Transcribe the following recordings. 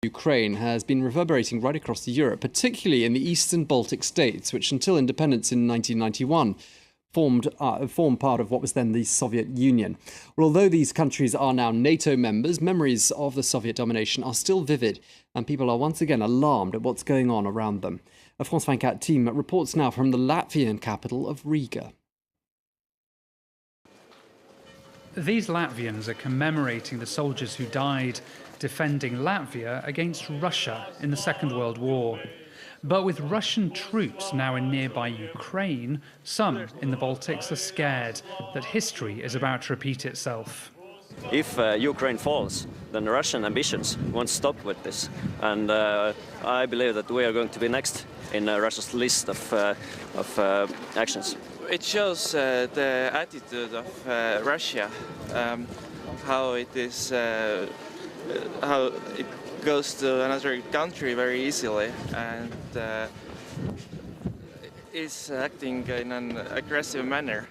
Ukraine has been reverberating right across Europe, particularly in the eastern Baltic states, which until independence in 1991 formed part of what was then the Soviet Union. Well, although these countries are now NATO members, memories of the Soviet domination are still vivid, and people are once again alarmed at what's going on around them. A France 24 team reports now from the Latvian capital of Riga. These Latvians are commemorating the soldiers who died defending Latvia against Russia in the Second World War. But with Russian troops now in nearby Ukraine, some in the Baltics are scared that history is about to repeat itself. If Ukraine falls, then Russian ambitions won't stop with this. And I believe that we are going to be next in Russia's list of actions. It shows the attitude of Russia, how it is, how it goes to another country very easily and is acting in an aggressive manner.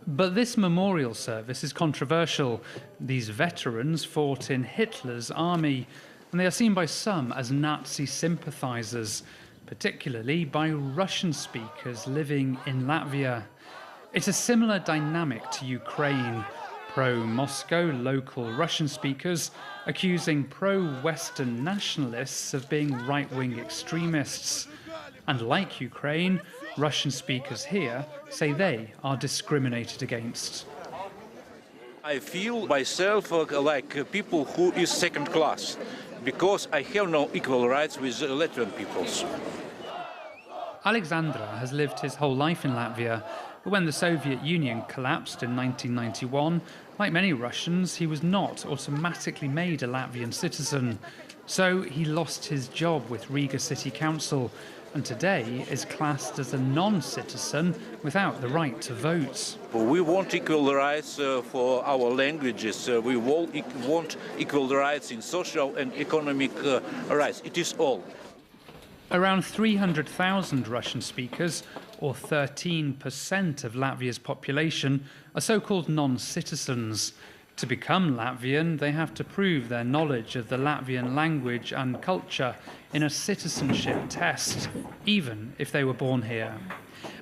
But this memorial service is controversial. These veterans fought in Hitler's army, and they are seen by some as Nazi sympathizers, particularly by Russian speakers living in Latvia. It's a similar dynamic to Ukraine. Pro-Moscow local Russian speakers accusing pro-Western nationalists of being right-wing extremists. And like Ukraine, Russian speakers here say they are discriminated against. I feel myself like people who is second class, because I have no equal rights with Latvian peoples. Alexandra has lived his whole life in Latvia, but when the Soviet Union collapsed in 1991, like many Russians, he was not automatically made a Latvian citizen. So he lost his job with Riga City Council, and today is classed as a non-citizen without the right to vote. We want equal rights for our languages. We want equal rights in social and economic rights. It is all. Around 300,000 Russian speakers, or 13% of Latvia's population, are so-called non-citizens. To become Latvian, they have to prove their knowledge of the Latvian language and culture in a citizenship test, even if they were born here.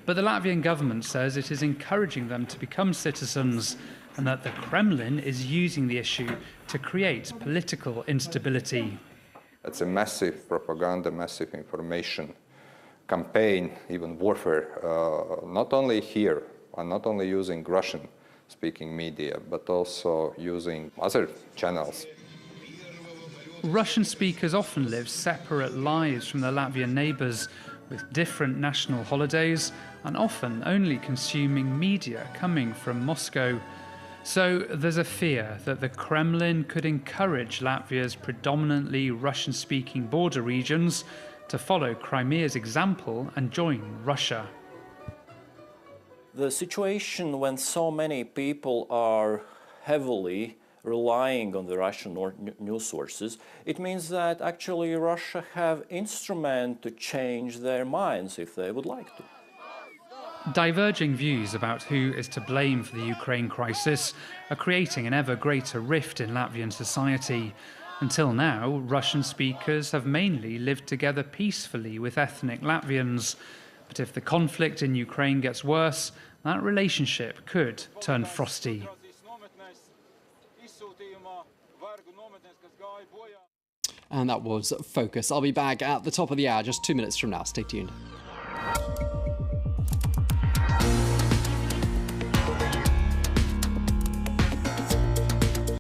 But the Latvian government says it is encouraging them to become citizens, and that the Kremlin is using the issue to create political instability. It's a massive propaganda, massive information campaign, even warfare, not only here, and not only using Russian-speaking media, but also using other channels. Russian speakers often live separate lives from their Latvian neighbours, with different national holidays, and often only consuming media coming from Moscow. So there's a fear that the Kremlin could encourage Latvia's predominantly Russian-speaking border regions to follow Crimea's example and join Russia. The situation when so many people are heavily relying on the Russian news sources, it means that actually Russia have instrument to change their minds if they would like to. Diverging views about who is to blame for the Ukraine crisis are creating an ever greater rift in Latvian society. Until now, Russian speakers have mainly lived together peacefully with ethnic Latvians. But if the conflict in Ukraine gets worse, that relationship could turn frosty. And that was Focus. I'll be back at the top of the hour, just 2 minutes from now. Stay tuned.